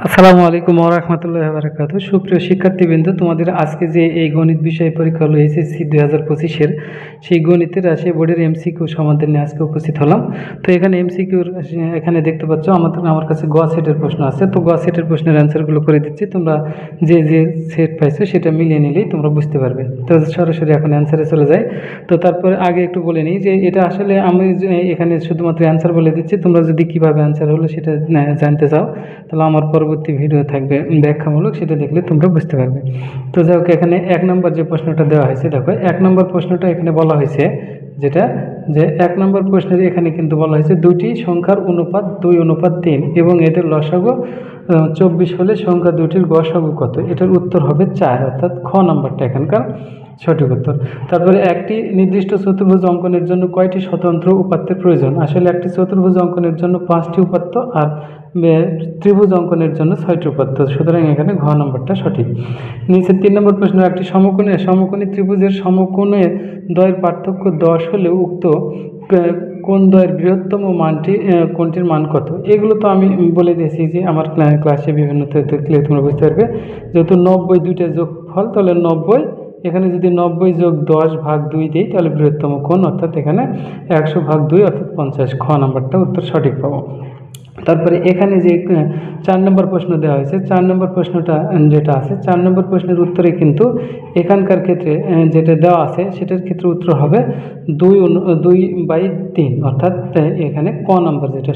আসসালামু আলাইকুম ওয়া রাহমাতুল্লাহি ওয়া বারাকাতুহু। সুপ্রিয় শিক্ষার্থীবৃন্দ, তোমাদের আজকে যে এই গণিত বিষয় পরীক্ষা হলো এইচএসসি 2025-এর, সেই গণিতের রাশিয়া বোর্ডের এমসিকিউ সমাধান নিয়ে আজকে উপস্থিত হলাম। তো এখানে এমসিকিউর এখানে দেখতে পাচ্ছ আমার কাছে গ সেটের প্রশ্ন আছে। তো গ সেটের প্রশ্নের অ্যান্সারগুলো করে দিচ্ছি, তোমরা যে সেট পাইছো সেটা মিলিয়ে নিলেই তোমরা বুঝতে পারবে। তো সরাসরি এখন অ্যান্সারে চলে যাই। তো তারপরে আগে একটু বলে নিই যে এটা আসলে আমি এখানে শুধুমাত্র অ্যান্সার বলে দিচ্ছি। তোমরা যদি কীভাবে অ্যান্সার হলো সেটা জানতে চাও, তাহলে আমার পরবর্তী ভিডিও থাকবে ব্যাখ্যামূলক, সেটা দেখলে তোমরা বুঝতে পারবে। তো যাই হোক, এখানে 1 নম্বর যে প্রশ্নটা দেওয়া হয়েছে, দেখো 1 নম্বর প্রশ্নটা এখানে বলা হয়েছে যেটা যে 1 নম্বর প্রশ্নের এখানে কিন্তু বলা হয়েছে দুটি সংখ্যার অনুপাত 2:3 এবং এদের লসাগু 24 হলে সংখ্যা দুটির গসাগু কত। এটার উত্তর হবে 4, অর্থাৎ খ নম্বরটা এখানকার সঠিক উত্তর। তারপরে একটি নির্দিষ্ট চতুর্ভুজ অঙ্কনের জন্য কয়টি স্বতন্ত্র উপাত্তের প্রয়োজন। আসলে একটি চতুর্ভুজ অঙ্কনের জন্য 5টি উপাত্ত আর ত্রিভুজ অঙ্কনের জন্য 6টি উপাত্ত, সুতরাং এখানে ঘ নম্বরটা সঠিক। নিচে 3 নম্বর প্রশ্ন, একটি সমকোণী ত্রিভুজের সমকোণের দ্বয়ের পার্থক্য 10 হলে উক্ত কোন দ্বয়ের বৃহত্তম মানটি কোনটির মান কত। এগুলো তো আমি বলে দিয়েছি যে আমার ক্লাসে বিভিন্ন দেখলে তোমরা বুঝতে পারবে। যেহেতু 90 দুইটা যোগফল, তাহলে 90 এখানে যদি 90 যোগ 10 ভাগ 2 দিই তাহলে বৃহত্তম কোণ, অর্থাৎ এখানে 100 ভাগ 2 অর্থাৎ 50, খ নাম্বারটা উত্তর সঠিক পাবো। তারপরে এখানে যে 4 নম্বর প্রশ্ন দেওয়া হয়েছে, 4 নম্বর প্রশ্নটা যেটা আছে, 4 নম্বর প্রশ্নের উত্তরে কিন্তু এখানকার ক্ষেত্রে যেটা দেওয়া আছে সেটার ক্ষেত্রে উত্তর হবে 2/3, অর্থাৎ এখানে ক নম্বর যেটা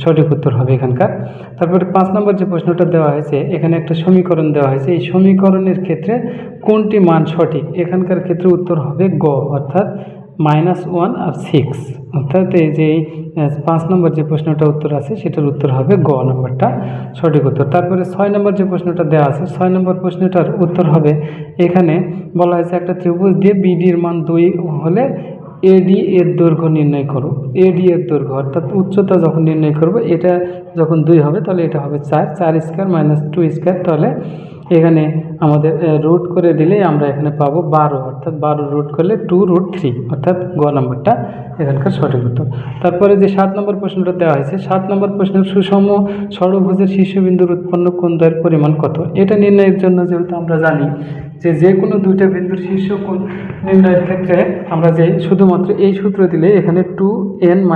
সঠিক উত্তর হবে এখানকার। তারপরে 5 নম্বর যে প্রশ্নটা দেওয়া হয়েছে, এখানে একটা সমীকরণ দেওয়া হয়েছে, এই সমীকরণের ক্ষেত্রে কোনটি মান সঠিক। এখানকার ক্ষেত্রে উত্তর হবে গ, অর্থাৎ -1 আর 6, অর্থাৎ এই যে 5 নম্বর যে প্রশ্নটা উত্তর আছে সেটার উত্তর হবে গ নম্বরটা সঠিক উত্তর। তারপরে 6 নম্বর যে প্রশ্নটা দেওয়া আছে, 6 নম্বর প্রশ্নটার উত্তর হবে, এখানে বলা হয়েছে একটা ত্রিভুজ দিয়ে বিডির মান 2 হলে এডি এর দৈর্ঘ্য নির্ণয় করো। এডি এর দৈর্ঘ্য অর্থাৎ উচ্চতা যখন নির্ণয় করবো, এটা যখন 2 হবে তাহলে এটা হবে 4 স্কয়ার - 2 স্কয়ার, তাহলে এখানে আমাদের রুট করে দিলেই আমরা এখানে পাবো 12, অর্থাৎ 12 রুট করলে 2√3, অর্থাৎ গ নম্বরটা এখানকার সঠিক উত্তর। তারপরে যে 7 নম্বর প্রশ্নটা দেওয়া হয়েছে, 7 নম্বর প্রশ্নের সুষম ষড়ভুজের শীর্ষবিন্দুর উৎপন্ন কোণ দ্বয়ের পরিমাণ কত। এটা নির্ণয়ের জন্য যেহেতু আমরা জানি যে কোনো দুইটা বিন্দুর শীর্ষ কোণ নির্ণয়ের ক্ষেত্রে আমরা যে শুধুমাত্র এই সূত্র দিলে এখানে 2n -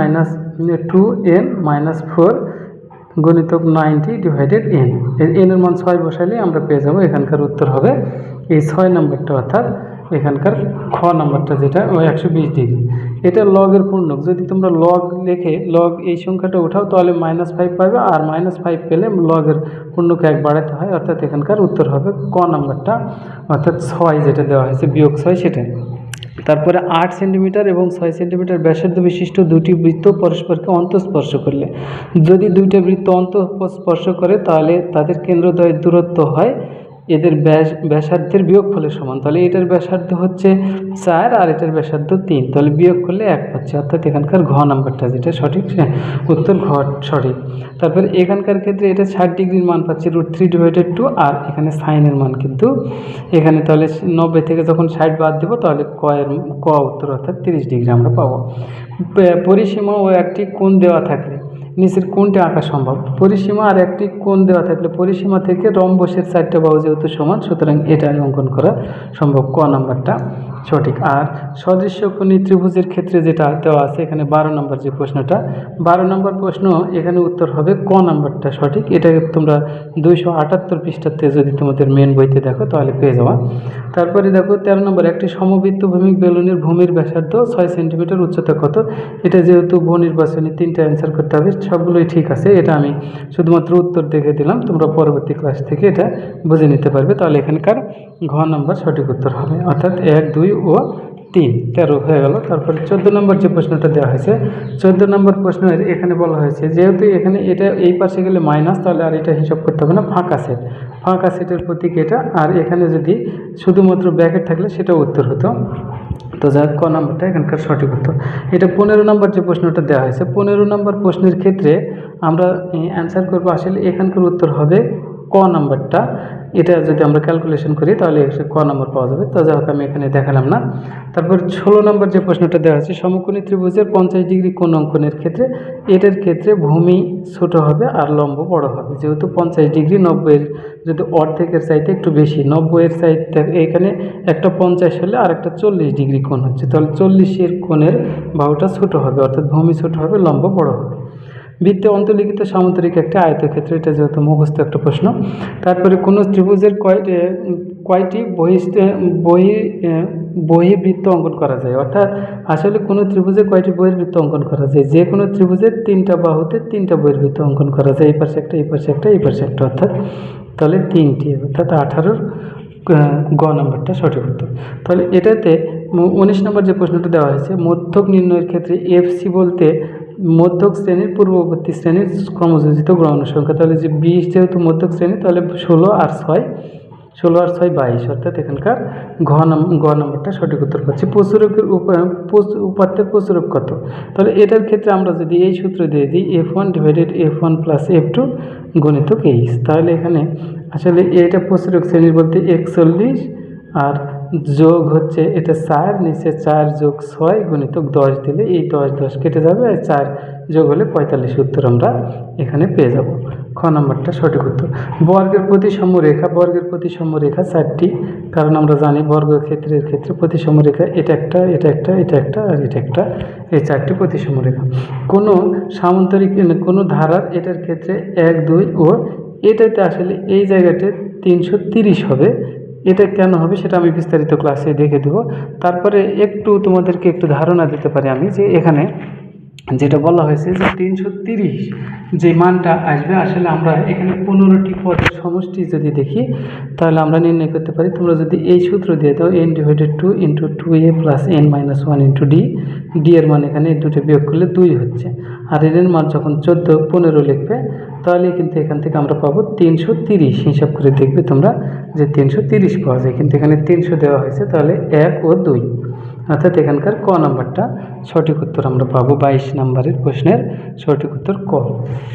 4 গুণিতক 90/n, এর মান 6 বসাইলে আমরা পেয়ে যাব এখানকার উত্তর হবে এই 6 নম্বরটা, অর্থাৎ এখানকার খ নম্বরটা যেটা 120 ডিগ্রি। এটা লগের পূর্ণক, যদি তোমরা লগ লিখে লগ এই সংখ্যাটা উঠাও তাহলে -5 পাবে, আর -5 পেলে লগের পূর্ণকে 1 বাড়াতে হয়, অর্থাৎ এখানকার উত্তর হবে ক নম্বরটা, অর্থাৎ 6 যেটা দেওয়া হয়েছে -6 সেটা। তারপরে 8 সেন্টিমিটার এবং 6 সেন্টিমিটার ব্যাসার্ধ বিশিষ্ট দুটি বৃত্ত পরস্পরকে অন্তঃস্পর্শ করলে, যদি দুইটা বৃত্ত অন্তঃস্পর্শ করে তাহলে তাদের কেন্দ্রদ্বয়ের দূরত্ব হয় এদের ব্যাসার্ধের বিয়োগফলের সমান। তাহলে এটার ব্যাসার্ধ হচ্ছে 4 আর এটার ব্যাসার্ধ 3, তাহলে বিয়োগ করলে 1 পাচ্ছে, অর্থাৎ এখানকার ঘ নাম্বারটা যেটা সঠিক উত্তর, ঘ সঠিক। তারপরে এখানকার ক্ষেত্রে এটা 60 ডিগ্রির মান পাচ্ছে √3/2, আর এখানে সাইনের মান কিন্তু এখানে তাহলে 90 থেকে যখন 60 বাদ দেবো তাহলে ক উত্তর, অর্থাৎ 30 ডিগ্রি আমরা পাবো। পরিসীমা ও একটি কোণ দেওয়া থাকলে নিচের কোণটি আঁকা সম্ভব। পরিসীমা আর একটি কোণ দেওয়া থাকলে পরিসীমা থেকে রম্বসের 4টা বাহু যেহেতু সমান, সুতরাং এটা অঙ্কন করা সম্ভব, ক নাম্বারটা সঠিক। আর সদৃশ্যকোণী ত্রিভুজের ক্ষেত্রে যেটা দেওয়া আছে এখানে 12 নম্বর যে প্রশ্নটা, 12 নম্বর প্রশ্ন এখানে উত্তর হবে ক নাম্বারটা সঠিক। এটা তোমরা 278 পৃষ্ঠাতে যদি তোমাদের মেন বইতে দেখো তাহলে পেয়ে যাওয়া। তারপরে দেখো 13 নম্বর, একটি সমবৃত্ত ভূমিক বেলুনের ভূমির ব্যাসার্ধ 6 সেন্টিমিটার, উচ্চতা কত। এটা যেহেতু বহু নির্বাচনী 3টা অ্যান্সার করতে হবে, সবগুলোই ঠিক আছে, এটা আমি শুধুমাত্র উত্তর দেখে দিলাম, তোমরা পরবর্তী ক্লাস থেকে এটা বুঝে নিতে পারবে। তাহলে এখানকার ঘ নম্বর সঠিক উত্তর হবে, অর্থাৎ 1, 2 ও 3, 13 হয়ে গেল। তারপরে 14 নম্বর যে প্রশ্নটা দেওয়া হয়েছে, 14 নম্বর প্রশ্নের এখানে বলা হয়েছে যেহেতু এখানে এটা এই পাশে গেলে মাইনাস, তাহলে আর এটা হিসাব করতে হবে না, ফাঁকা সেটের প্রতীক এটা, আর এখানে যদি শুধুমাত্র ব্র্যাকেট থাকলে সেটা উত্তর হতো। তো যাক, ক নম্বরটা এখানকার সঠিক উত্তর। এটা 15 নম্বর যে প্রশ্নটা দেওয়া হয়েছে, 15 নম্বর প্রশ্নের ক্ষেত্রে আমরা অ্যান্সার করবো, আসলে এখানকার উত্তর হবে ক নাম্বারটা, এটা যদি আমরা ক্যালকুলেশন করি তাহলে ক নম্বর পাওয়া যাবে। তো যাই হোক আমি এখানে দেখালাম না। তারপর 16 নম্বর যে প্রশ্নটা দেওয়া হচ্ছে, সমকোণী ত্রিভুজের 50 ডিগ্রি কোণ অঙ্কনের ক্ষেত্রে এটার ক্ষেত্রে ভূমি ছোট হবে আর লম্ব বড় হবে। যেহেতু 50 ডিগ্রি 90-এর যদি অর্ধেকের চাইতে একটু বেশি, 90-এর চাইতে এখানে একটা 50 হলে আর একটা 40 ডিগ্রি কোণ হচ্ছে, তাহলে 40-এর কোণের বাহুটা ছোট হবে, অর্থাৎ ভূমি ছোট হবে, লম্ব বড় হবে। বৃত্তে অন্তর্লিখিত সামুদ্রিক একটা আয়তক্ষেত্র, এটা যেহেতু মুখস্থ একটা প্রশ্ন। তারপরে কোনো ত্রিভুজের কয়টি বহির্বৃত্ত অঙ্কন করা যায়, অর্থাৎ আসলে কোনো ত্রিভুজে কয়টি বহির্বৃত্ত অঙ্কন করা যায়। যে কোনো ত্রিভুজের 3টা বাহুতে 3টা বহির্বৃত্ত অঙ্কন করা যায়, এই পাশে একটা, এই পাশে একটা, এই পাশে একটা, অর্থাৎ তাহলে 3টি, অর্থাৎ 18-র গ নম্বরটা সঠিক উত্তর। তাহলে এটাতে 19 নম্বর যে প্রশ্নটা দেওয়া হয়েছে, মধ্যক নির্ণয়ের ক্ষেত্রে এফসি বলতে মধ্যক শ্রেণীর পূর্ববর্তী শ্রেণীর ক্রমযোজিত গ্রহণ সংখ্যা। তাহলে যে 20 যেহেতু মধ্যক শ্রেণী, তাহলে 16 আর 6 22, অর্থাৎ এখানকার গ নম্বরটা সঠিক উত্তর পাচ্ছি। প্রচুরকের উপাত্তের প্রচুরক কত, তাহলে এটার ক্ষেত্রে আমরা যদি এই সূত্র দিয়ে দিই F1 divided F1 plus F2 গণিতক H, তাহলে এখানে আসলে এটা প্রচুরক শ্রেণীর বলতে 41 আর যোগ হচ্ছে এটা 4, নিচে 4 যোগ 6 গণিতক 10 দিলে এই 10 কেটে যাবে, আর 4 যোগ হলে 45 উত্তর আমরা এখানে পেয়ে যাব। খ নম্বরটা সঠিক উত্তর। বর্গের প্রতিসম রেখা, বর্গের প্রতিসম রেখা 4টি, কারণ আমরা জানি বর্গক্ষেত্রের ক্ষেত্রে প্রতিসম রেখা এটা একটা, এটা একটা, এটা একটা আর এটা একটা, এই 4টি প্রতিসম রেখা। কোনো সামান্তরিক কোনো ধারার এটার ক্ষেত্রে 1, 2 ও এটাতে আসলে এই জায়গাতে 330 হবে। এটা কেন হবে সেটা আমি বিস্তারিত ক্লাসে দেখে দেব। তারপরে একটু তোমাদেরকে একটু ধারণা দিতে পারি আমি, যে এখানে যেটা বলা হয়েছে যে 330 যে মানটা আসবে, আসলে আমরা এখানে 15টি পদের সমষ্টি যদি দেখি তাহলে আমরা নির্ণয় করতে পারি। তোমরা যদি এই সূত্র দিয়ে দাও n divided 2 into 2a plus n minus 1 into d, d এর মান এখানে এই দুটো বিয়োগ করলে 2 হচ্ছে, আর n এর মান যখন 14 15 লিখবে তাহলে কিন্তু এখান থেকে আমরা পাবো 330। হিসাব করে দেখবে তোমরা যে 330 পাওয়া যায়, কিন্তু এখানে 300 দেওয়া হয়েছে, তাহলে 1 ও 2, অর্থাৎ এখানকার ক নাম্বারটা সঠিক উত্তর আমরা পাবো। 22 নম্বরের প্রশ্নের সঠিক উত্তর ক।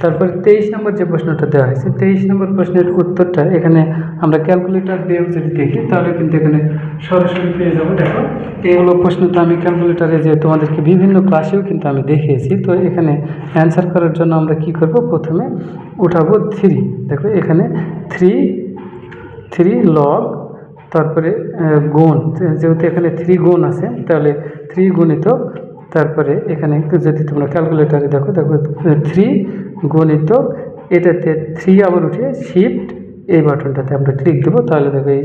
তারপরে 23 নম্বর যে প্রশ্নটা দেওয়া হয়েছে, 23 নম্বর প্রশ্নের উত্তরটা এখানে আমরা ক্যালকুলেটর দিয়েও যদি দেখি তাহলে কিন্তু এখানে সরাসরি পেয়ে যাবো। দেখো এই হলো প্রশ্নটা, আমি ক্যালকুলেটারে যে তোমাদেরকে বিভিন্ন ক্লাসেও কিন্তু আমি দেখিয়েছি। তো এখানে অ্যান্সার করার জন্য আমরা কি করব, প্রথমে উঠাবো 3। দেখো এখানে 3 লগ, তারপরে গুণ, যেহেতু এখানে 3 গুণ আছে তাহলে 3 গুণিতক, তারপরে এখানে একটু যদি তোমরা ক্যালকুলেটারে দেখো 3 গুণিতক এটাতে 3 আবার উঠে শিফট এই বাটনটাতে আমরা ক্লিক দেবো, তাহলে দেখো এই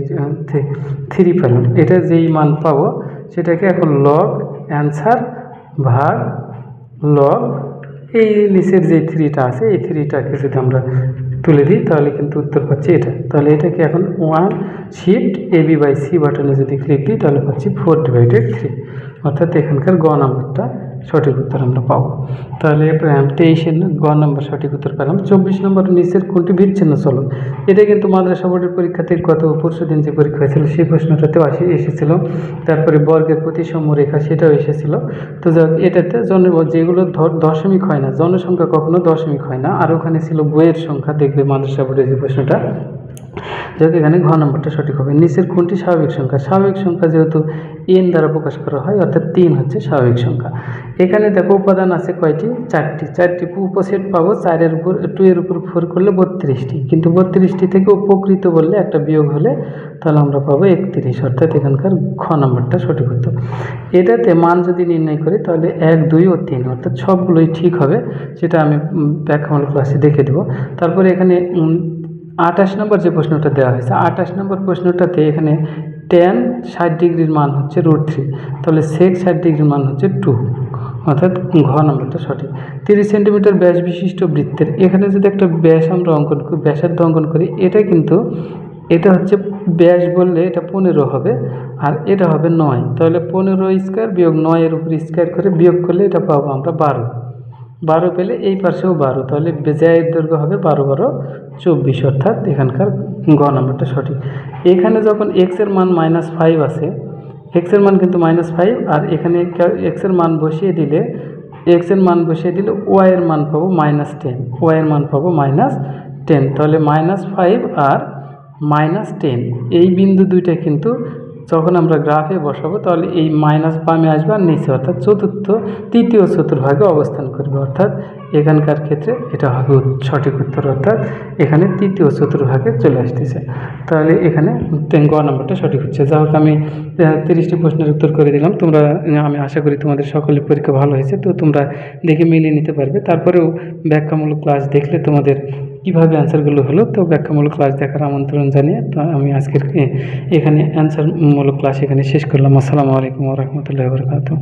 3 পেলাম। এটা যেই মান পাবো সেটাকে এখন লগ অ্যান্সার ভাগ লগ এই নিচের যে 3টা আছে এই 3টাকে যদি আমরা তুলে দিই তাহলে কিন্তু উত্তর পাচ্ছি এটা। তাহলে এটাকে এখন 1 শিফট AB/C বাটনে যদি ক্লিক দিই তাহলে পাচ্ছি 4 ডিভাইডেড 3, অর্থাৎ এখানকার গ নাম্বারটা সঠিক উত্তর আমরা পাবো। তাহলে 23-এর গ নাম্বার সঠিক উত্তর পেলাম। 24 নম্বর নিচের কোনটি বিচ্ছিন্ন চলক, এটা কিন্তু মাদ্রাসা বোর্ডের পরীক্ষাতে গত পরশু দিন যে পরীক্ষা হয়েছিল সেই প্রশ্নটাতেও এসেছিল। তারপরে বর্গের প্রতিসম রেখা সেটাও এসেছিল। তো এটাতে যেগুলো দশমিক হয় না, জনসংখ্যা কখনো দশমিক হয় না, আর ওখানে ছিল বইয়ের সংখ্যা, দেখবে মাদ্রাসা বোর্ডের যে প্রশ্নটা, যাক এখানে ঘ নম্বরটা সঠিক হবে। নিচের কোনটি স্বাভাবিক সংখ্যা, স্বাভাবিক সংখ্যা যেহেতু n দ্বারা প্রকাশ করা হয়, অর্থাৎ 3 হচ্ছে স্বাভাবিক সংখ্যা। এখানে দেখো উপাদান আছে কয়টি, 4টি উপসেট পাবো, 4 এর উপর 2 এর উপর 4 করলে 32টি, কিন্তু 32টি থেকে উপকৃত বললে একটা বিয়োগ হলে তাহলে আমরা পাবো 31, অর্থাৎ এখানকার খ নম্বরটা সঠিক উত্তর। এটাতে মান যদি নির্ণয় করি তাহলে 1, 2 ও 3, অর্থাৎ সবগুলোই ঠিক হবে, সেটা আমি ব্যাখ্যামূলক ক্লাসে দেখে দেবো। তারপরে এখানে 28 নম্বর যে প্রশ্নটা দেওয়া হয়েছে, 28 নম্বর প্রশ্নটাতে এখানে tan 60 ডিগ্রির মান হচ্ছে √3, তাহলে sec 60 ডিগ্রির মান হচ্ছে 2, অর্থাৎ ঘ নম্বরটা সঠিক। 30 সেন্টিমিটার ব্যাস বিশিষ্ট বৃত্তের, এখানে যদি একটা ব্যাস আমরা অঙ্কন করি, ব্যাসার্ধ অঙ্কন করি, এটা কিন্তু এটা হচ্ছে ব্যাস বললে এটা 15 হবে, আর এটা হবে 9, তাহলে 15 স্কোয়ার বিয়োগ 9 এর উপর স্কোয়ার করে বিয়োগ করলে এটা পাবো আমরা 12 পেলে এই পাশেও 12, তাহলে বেজায়ের দৈর্ঘ্য হবে 12 12 24, অর্থাৎ এখানকার গ নম্বরটা সঠিক। এখানে যখন x এর মান -5 আছে, x এর মান কিন্তু -5, আর এখানে x এর মান বসিয়ে দিলে y এর মান পাবো -10, y এর মান পাবো -10, তাহলে -5 আর -10। এই বিন্দু দুইটা কিন্তু যখন আমরা গ্রাফে বসাবো তাহলে এই মাইনাস বামে আসবে আর নিচে, অর্থাৎ তৃতীয় চতুর্ভাগে অবস্থান করবে, অর্থাৎ এখানকার ক্ষেত্রে এটা হবে সঠিক উত্তর, অর্থাৎ এখানে তৃতীয় চতুর্ভাগে চলে আসতেছে। তাহলে এখানে গ নম্বরটা সঠিক হচ্ছে। যা হোক, আমি 30টি প্রশ্নের উত্তর করে দিলাম। আমি আশা করি তোমাদের সকলের পরীক্ষা ভালো হয়েছে, তো তোমরা দেখে মিলিয়ে নিতে পারবে। তারপরেও ব্যাখ্যামূলক ক্লাস দেখলে তোমাদের কীভাবে অ্যান্সারগুলো হলো, তো ব্যাখ্যামূলক ক্লাস দেখার আমন্ত্রণ জানিয়ে তো আমি আজকের এখানে অ্যান্সারমূলক ক্লাস এখানে শেষ করলাম। আসসালামু আলাইকুম ওয়া রাহমাতুল্লাহি ওয়া বারাকাতুহু।